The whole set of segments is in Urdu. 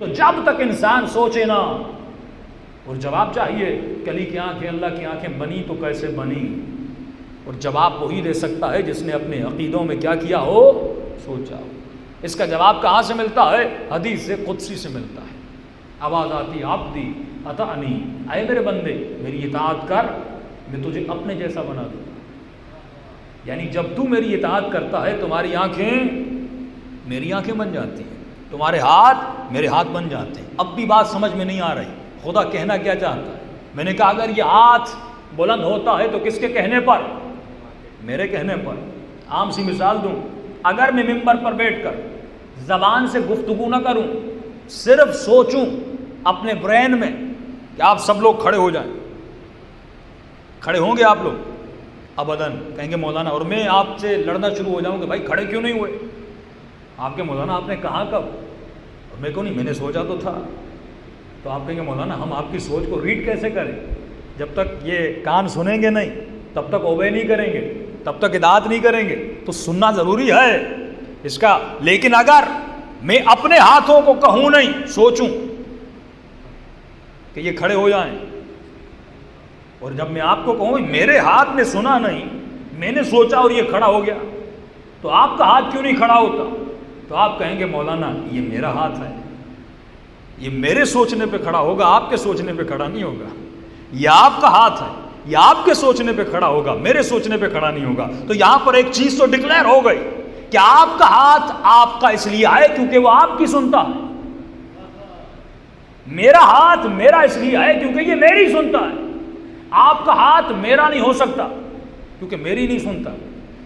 تو جب تک انسان سوچے نا، اور جواب چاہیے کہ علی کی آنکھیں اللہ کی آنکھیں بنی تو کیسے بنی، اور جواب وہی دے سکتا ہے جس نے اپنے عقیدوں میں کیا کیا ہو، سوچا ہو۔ اس کا جواب کہاں سے ملتا ہے؟ حدیث قدسی سے ملتا ہے۔ آواز آتی عبدی اطعنی، اے میرے بندے میری اطاعت کر، میں تجھے اپنے جیسا بنا دوں گا۔ یعنی جب تو میری اطاعت کرتا ہے تمہاری آنکھیں میری آنکھیں بن جاتی ہیں، تمہارے ہاتھ میرے ہاتھ بن جاتے ہیں۔ اب بھی بات سمجھ میں نہیں آ رہی، خدا کہنا کیا چاہتا ہے؟ میں نے کہا اگر یہ ہاتھ بلند ہوتا ہے تو کس کے کہنے پر؟ میرے کہنے پر۔ عام سی مثال دوں، اگر میں ممبر پر بیٹھ کر زبان سے گفتگو نہ کروں، صرف سوچوں اپنے برین میں کہ آپ سب لوگ کھڑے ہو جائیں، کھڑے ہوں گے آپ لوگ؟ ابداً کہیں گے مولانا، اور میں آپ سے لڑنا شروع ہو جاؤں کہ بھائی کھڑے کیوں نہیں ہوئے؟ آپ کے مولانا آپ نے کہا کب؟ اور میں کہوں نہیں میں نے سوچا تو تھا۔ تو آپ کہیں گے مولانا ہم آپ کی سوچ کو ریڈ کیسے کریں؟ جب تک یہ کان سنیں گے نہیں تب تک اوبے نہیں کریں گے، تب تک اطاعت نہیں کریں گے۔ تو سننا ضروری ہے اس کا، لیکن اگر میں اپنے ہاتھوں کو کہوں نہیں، سوچوں کہ یہ کھڑے ہو جائیں، اور جب میں آپ کو کہوں میرے ہاتھ نے سنا نہیں، میں نے سوچا اور یہ کھڑا ہو گیا، تو آپ کا ہاتھ کیوں نہیں کھڑا ہوتا؟ تو آپ کہیں گے مولانا یہ میرا ہاتھ ہے، یہ میرے سوچنے پہ کھڑا ہوگا، آپ کے سوچنے پہ کھڑا نہیں ہوگا۔ یہ آپ کا ہاتھ ہے، یہ آپ کے سوچنے پہ کھڑا ہوگا، میرے سوچنے پہ کھڑا نہیں ہوگا۔ تو یہاں پر ایک چیز تو ڈکلیئر ہو گئی کہ آپ کا ہاتھ آپ کا اس لیے ہے کیونکہ وہ آپ کی سنتا ہے، میرا ہاتھ میرا اس لیے ہے کیونکہ یہ میری سنتا ہے۔ آپ کا ہاتھ میرا نہیں ہو سکتا کیونکہ میری نہیں سنتا،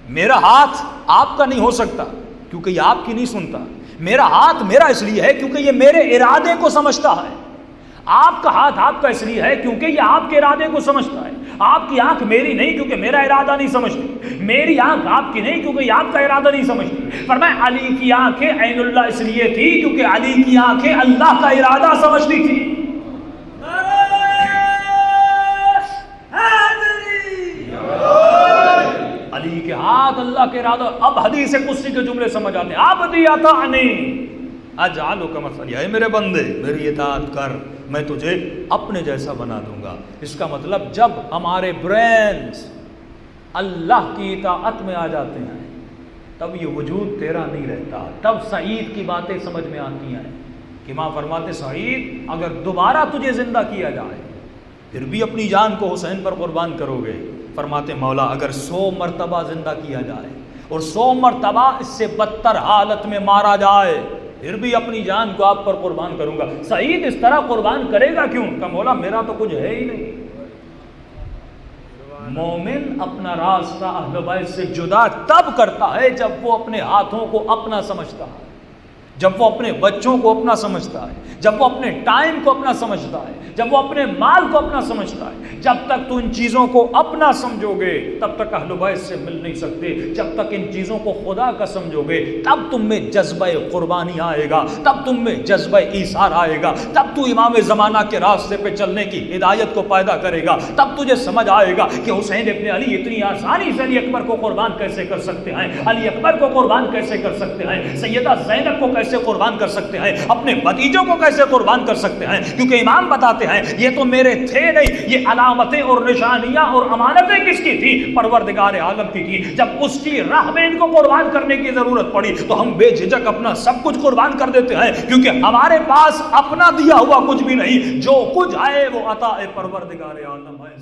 میرا ہاتھ آپ کا نہیں ہو سکتا کیونکہ یہ آپ کی نہیں سنتا۔ میرا ہاتھ میرا اس لیے ہے کیونکہ یہ میرے ارادے کو سمجھتا ہے، آپ کا ہاتھ آپ کا اس لیے ہے کیونکہ یہ آپ کے ارادے کو سمجھتا ہے۔ آپ کی آنکھ میری نہیں کیونکہ میرا ارادہ نہیں سمجھتی، میری آنکھ آپ کی نہیں کیونکہ یہ آپ کا ارادہ نہیں سمجھتی۔ فرمایا علی کی آنکھیں عین اللہ اس لیے تھی کیونکہ علی کی آنکھیں اللہ کا ارادہ سمجھتی تھی۔ علی کے ہاتھ اللہ کے ارادہ۔ اب حدیث قدسی کے جملے سمجھ آتے ہیں، عبدی اطعنی اجعلک مثلی، اے میرے بندے میری اطاعت کر، میں تجھے اپنے جیسا بنا دوں گا۔ اس کا مطلب جب ہمارے برینز اللہ کی اطاعت میں آ جاتے ہیں تب یہ وجود تیرا نہیں رہتا، تب سعید کی باتیں سمجھ میں آتی ہیں کہ ماں فرماتے سعید اگر دوبارہ تجھے زندہ کیا جائے پھر بھی اپنی جان کو حسین پر قربان کرو گے؟ فرماتے مولا اگر 100 مرتبہ زندہ کیا جائے اور 100 مرتبہ اس سے بدتر حالت میں مارا جائے پھر بھی اپنی جان کو آپ پر قربان کروں گا۔ سعید اس طرح قربان کرے گا کیوں؟ کہ مولا میرا تو کچھ ہے ہی نہیں۔ مومن اپنا راستہ اہل بیت سے جدا تب کرتا ہے جب وہ اپنے ہاتھوں کو اپنا سمجھتا ہے، جب وہ اپنے بچوں کو اپنا سمجھتا ہے، جب وہ اپنے ٹائم کو اپنا سمجھتا ہے، جب وہ اپنے مال کو اپنا سمجھتا ہے۔ جب تک تو ان چیزوں کو اپنا سمجھو گے تب تک اہل بیت سے مل نہیں سکتے۔ جب تک ان چیزوں کو خدا کا سمجھو گے تب تم میں جذبہ قربانی آئے گا، تب تم میں جذبہ ایثار آئے گا، تب تو امام زمانہ کے راستے پہ چلنے کی ہدایت کو پیدا کرے گا، تب تجھے سمجھ آئے گا کہ حسین ابن علی اتنی آسانی سے علی اکبر کو قربان کیسے کر سکتے ہیں، علی اکبر کو قربان کیسے کر سکتے ہیں، سیدہ زینب کو کیسے قربان کر سکتے ہیں، اپنے بھتیجوں کو کیسے قربان کر سکتے ہیں، کیونکہ امام بتاتے ہیں یہ تو میرے تھے نہیں، یہ علامتیں اور نشانیاں اور امانتیں کس کی تھی؟ پروردگار عالم کی تھی۔ جب اس کی راہ میں ان کو قربان کرنے کی ضرورت پڑی تو ہم بے جھجک اپنا سب کچھ قربان کر دیتے ہیں، کیونکہ ہمارے پاس اپنا دیا ہوا کچھ بھی نہیں، جو کچھ ہے وہ عطا پروردگار عالم ہے۔